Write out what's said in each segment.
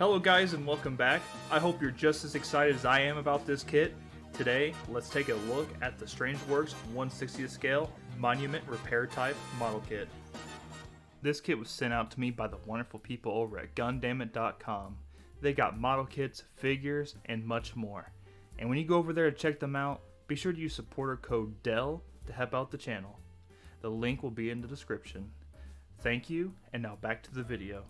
Hello guys and welcome back. I hope you're just as excited as I am about this kit. Today, let's take a look at the Strangeworks 1/60th scale Monument Repair Type model kit. This kit was sent out to me by the wonderful people over at Gundammit.com. They got model kits, figures, and much more. And when you go over there to check them out, be sure to use supporter code Dell to help out the channel. The link will be in the description. Thank you, and now back to the video.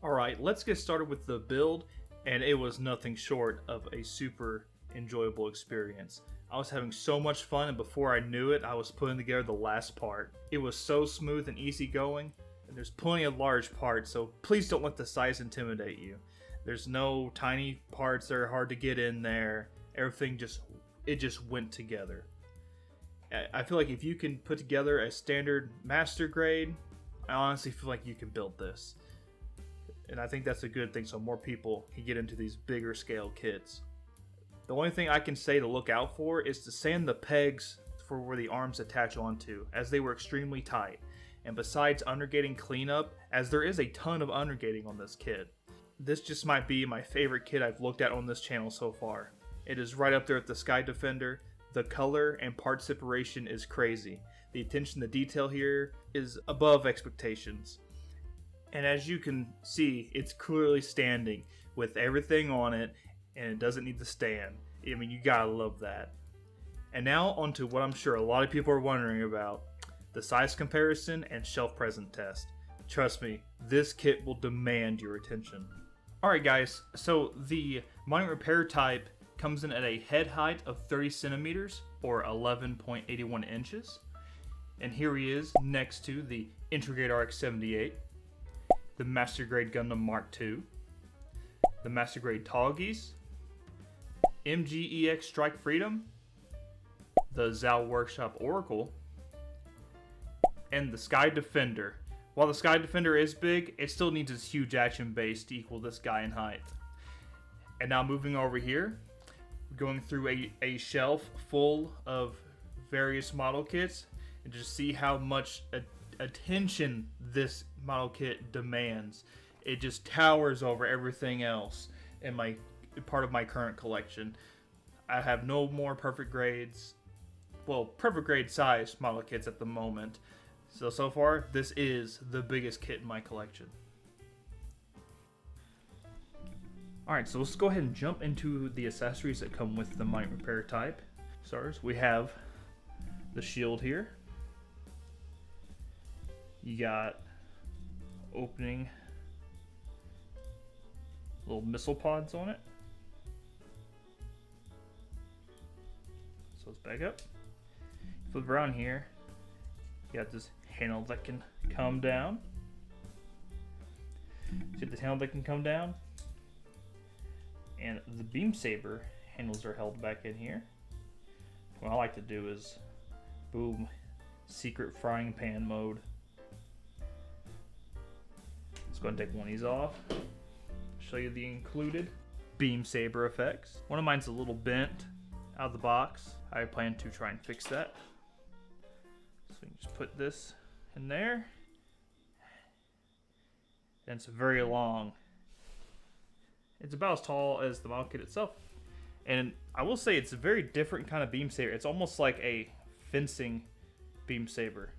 Alright, let's get started with the build, and it was nothing short of a super enjoyable experience. I was having so much fun, and before I knew it, I was putting together the last part. It was so smooth and easy going, and there's plenty of large parts, so please don't let the size intimidate you. There's no tiny parts that are hard to get in there. Everything just went together. I feel like if you can put together a standard master grade, I honestly feel like you can build this. And I think that's a good thing, so more people can get into these bigger scale kits. The only thing I can say to look out for is to sand the pegs for where the arms attach onto, as they were extremely tight. And besides undergating cleanup, as there is a ton of undergating on this kit, this just might be my favorite kit I've looked at on this channel so far. It is right up there with the Sky Defender. The color and part separation is crazy. The attention to detail here is above expectations. And as you can see, it's clearly standing with everything on it, and it doesn't need to stand. I mean, you gotta love that. And now onto what I'm sure a lot of people are wondering about, the size comparison and shelf present test. Trust me, this kit will demand your attention. Alright guys, so the Monument Repair Type comes in at a head height of 30 centimeters or 11.81 inches. And here he is next to the Integrate RX-78. The Master Grade Gundam Mark II, the Master Grade Tallgeese, MGEX Strike Freedom, the Zao Workshop Oracle, and the Sky Defender. While the Sky Defender is big, it still needs its huge action base to equal this guy in height. And now moving over here, we're going through a shelf full of various model kits, and just see how much attention this model kit demands. It just towers over everything else in my part of my current collection. I have no more perfect grades, well, perfect grade size model kits at the moment. So far, this is the biggest kit in my collection. Alright, so let's go ahead and jump into the accessories that come with the Monument Repair Type. Starters, we have the shield here. You got opening little missile pods on it. So let's back up. Flip around here. You got this handle that can come down. See this handle that can come down? And the beam saber handles are held back in here. What I like to do is, boom, secret frying pan mode. Let's go ahead and take one of these off. Show you the included beam saber effects. One of mine's a little bent out of the box. I plan to try and fix that. So you just put this in there. And it's very long. It's about as tall as the model kit itself. And I will say it's a very different kind of beam saber. It's almost like a fencing beam saber.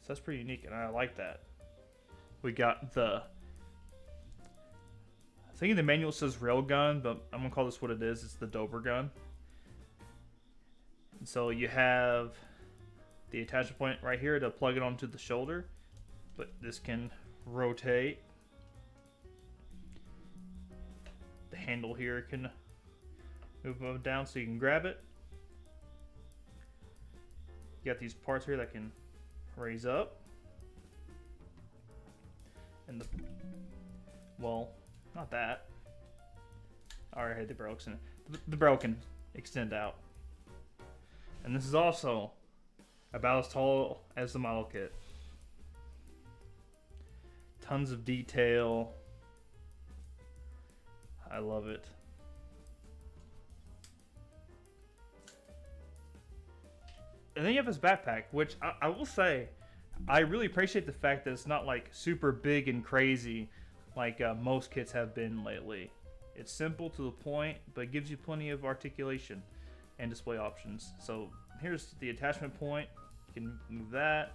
So that's pretty unique, and I like that. We got the, I think in the manual it says railgun, but I'm gonna call this what it is. It's the Dober gun. And so you have the attachment point right here to plug it onto the shoulder, but this can rotate. The handle here can move up and down so you can grab it. You got these parts here that can raise up. And the, well, not that. Alright, the barrel can extend out. And this is also about as tall as the model kit. Tons of detail. I love it. And then you have his backpack, which I will say, I really appreciate the fact that it's not like super big and crazy like most kits have been lately. It's simple to the point, but it gives you plenty of articulation and display options. So here's the attachment point. You can move that.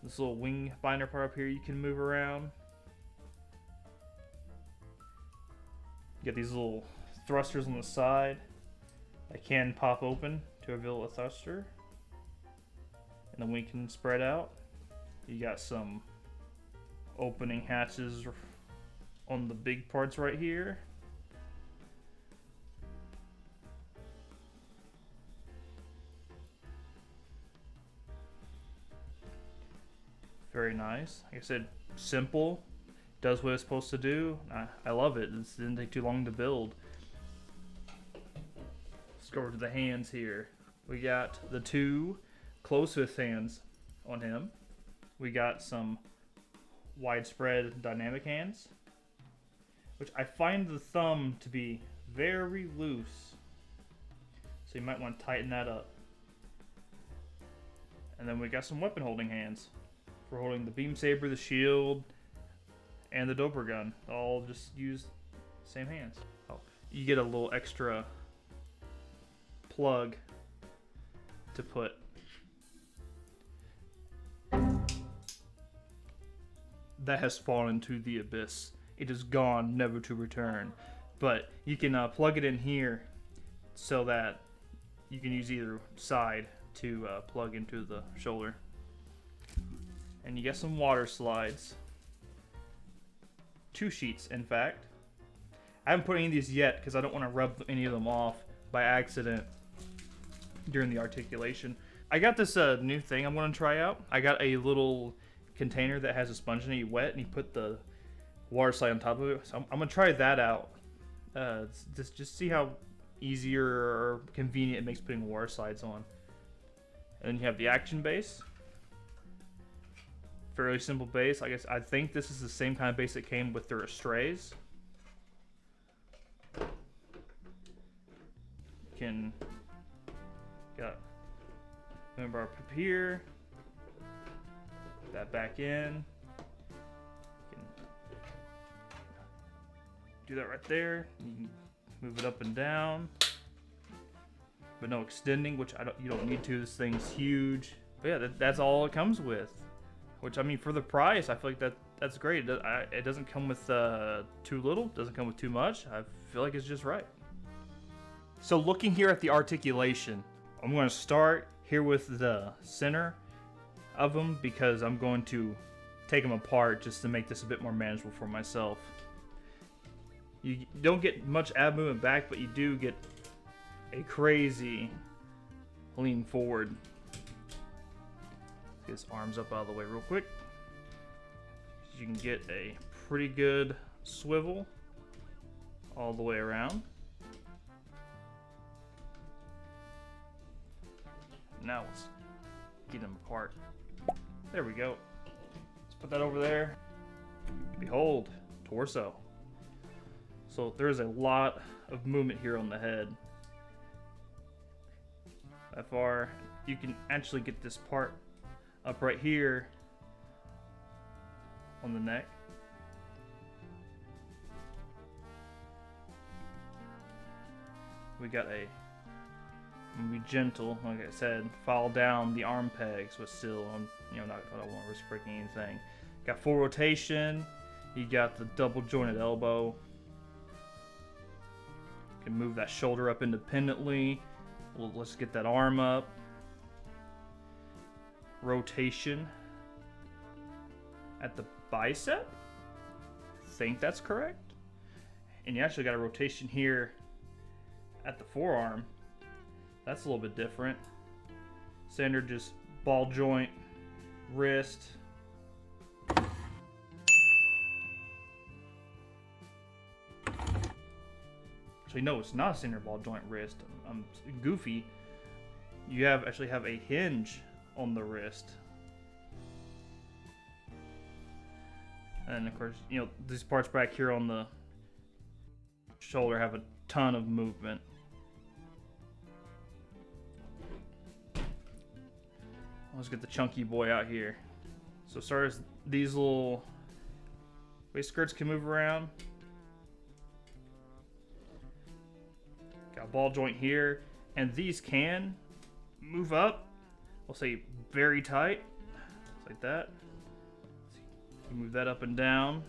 This little wing binder part up here you can move around. You get these little thrusters on the side that can pop open to reveal a thruster. And then we can spread out. You got some opening hatches on the big parts right here. Very nice. Like I said, simple. Does what it's supposed to do. I love it. It didn't take too long to build. Let's go over to the hands here. We got the two close-fist hands on him. We got some widespread dynamic hands, which I find the thumb to be very loose, so you might want to tighten that up. And then we got some weapon holding hands for holding the beam saber, the shield, and the doper gun. All just use the same hands. Oh, you get a little extra plug to put. That has fallen to the abyss. It is gone, never to return. But you can plug it in here so that you can use either side to plug into the shoulder. And you get some water slides. 2 sheets, in fact. I haven't put any of these yet because I don't want to rub any of them off by accident during the articulation. I got this new thing I'm going to try out. I got a little container that has a sponge in it. You wet and you put the water slide on top of it. So I'm going to try that out. Just see how easier or convenient it makes putting water slides on. And then you have the action base. Fairly simple base. I think this is the same kind of base that came with the Restrays. You can got member up here. Put that back in. You can do that right there. You can move it up and down, but no extending, which you don't need to. This thing's huge. But yeah, that's all it comes with. Which, I mean, for the price, I feel like that's great. It doesn't come with too little, doesn't come with too much. I feel like it's just right. So looking here at the articulation, I'm going to start here with the center of them because I'm going to take them apart just to make this a bit more manageable for myself. You don't get much ab movement back, but you do get a crazy lean forward. Get his arms up out of the way real quick. You can get a pretty good swivel all the way around. Now let's get them apart. There we go. Let's put that over there. Behold, torso. So there's a lot of movement here on the head. That far, you can actually get this part up right here on the neck. We got be gentle, like I said, file down the arm pegs, but still, I don't want to risk breaking anything. Got full rotation. You got the double jointed elbow. You can move that shoulder up independently. Well, let's get that arm up. Rotation at the bicep. I think that's correct. And you actually got a rotation here at the forearm. That's a little bit different. Standard just ball joint, wrist. Actually, no, it's not a standard ball joint wrist. I'm goofy. You actually have a hinge on the wrist. And of course, these parts back here on the shoulder have a ton of Let's get the chunky boy out here. So as far as these little waist skirts can move around. Got a ball joint here. And these can move up. We'll say very tight. Just like that. You move that up and down.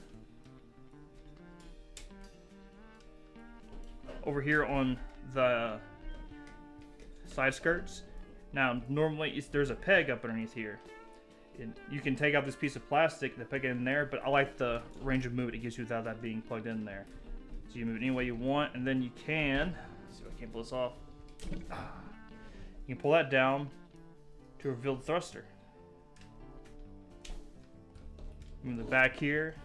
Over here on the side skirts. Now, normally there's a peg up underneath here. And you can take out this piece of plastic and peg it in there, but I like the range of movement it gives you without that being plugged in there. So you move it any way you want, and then you can, let's see if I can pull this off. You can pull that down to reveal the thruster. Move the back here.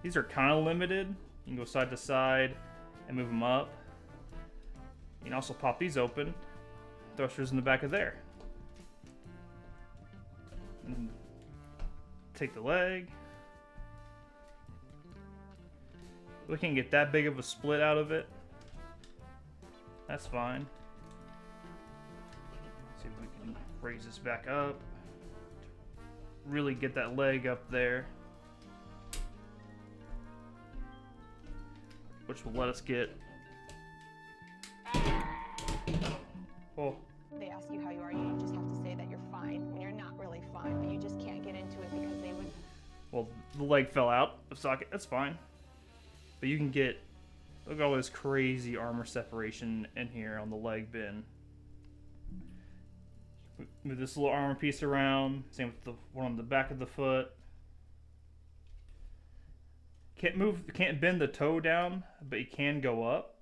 These are kind of limited. You can go side to side and move them up. You can also pop these open. Thrusters in the back of there. And take the leg. We can't get that big of a split out of it. That's fine. See if we can raise this back up. Really get that leg up there. Which will let us get... Oh. They ask you how you are, you just have to say that you're fine when you're not really fine, but you just can't get into it because they would... Well, the leg fell out of socket. That's fine. But you can get... Look at all this crazy armor separation in here on the leg bin. Move this little armor piece around. Same with the one on the back of the foot. Can't bend the toe down, but you can go up.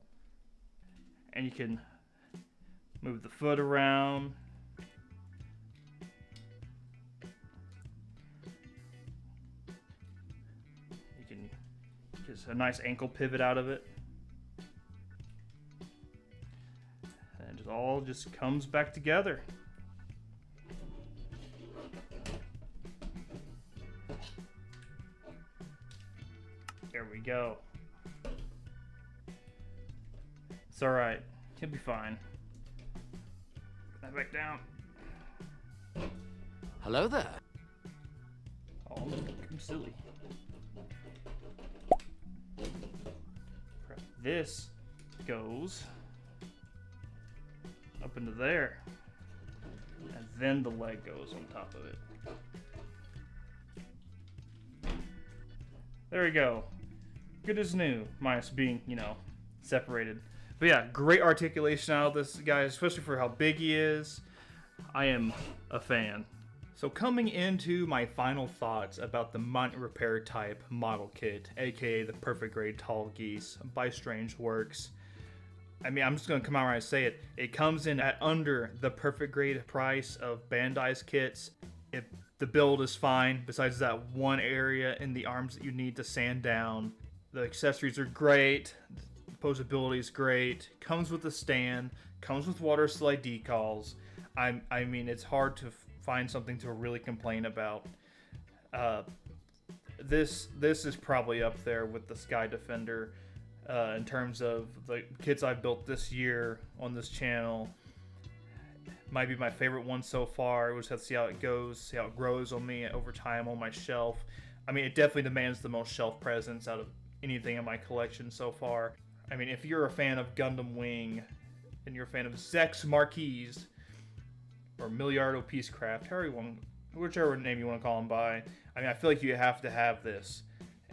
And you can move the foot around. You can get a nice ankle pivot out of it. And it all just comes back together. There we go. It's alright. He'll be fine. Put that back down. Hello there. Oh, I'm silly. This goes up into there. And then the leg goes on top of it. There we go. Good as new, minus being, separated. But yeah, great articulation out of this guy, especially for how big he is. I am a fan. So coming into my final thoughts about the Mount Repair Type model kit, aka the Perfect Grade Tallgeese by Strangeworks. I mean, I'm just going to come out right and say it. It comes in at under the Perfect Grade price of Bandai's kits. The build is fine, besides that one area in the arms that you need to sand down. The accessories are great. The posability is great. Comes with a stand. Comes with water slide decals. I mean, it's hard to find something to really complain about. This is probably up there with the Sky Defender in terms of the kits I've built this year on this channel. Might be my favorite one so far. We'll just have to see how it goes, see how it grows on me over time on my shelf. I mean, it definitely demands the most shelf presence out of anything in my collection so far. I mean, if you're a fan of Gundam Wing and you're a fan of Zex Marquise or Milliardo Peacecraft, whichever name you want to call them by, I mean, I feel like you have to have this.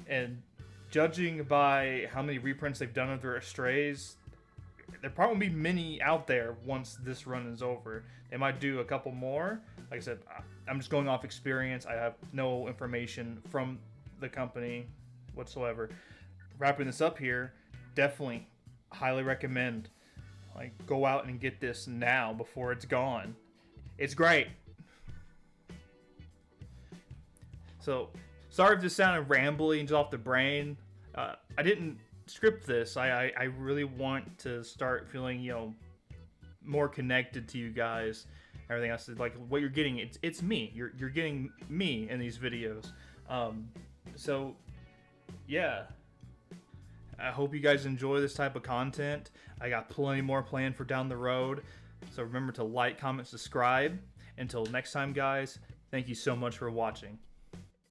And judging by how many reprints they've done of their Estrays, there probably won't be many out there once this run is over. They might do a couple more. Like I said, I'm just going off experience. I have no information from the company whatsoever. Wrapping this up here, definitely highly recommend. Like, go out and get this now before it's gone. It's great. So, sorry if this sounded rambly and just off the brain. I didn't script this. I really want to start feeling, more connected to you guys. Everything else is like what you're getting. It's me. You're getting me in these videos. So yeah. I hope you guys enjoy this type of content. I got plenty more planned for down the road. So remember to like, comment, subscribe. Until next time, guys, thank you so much for watching.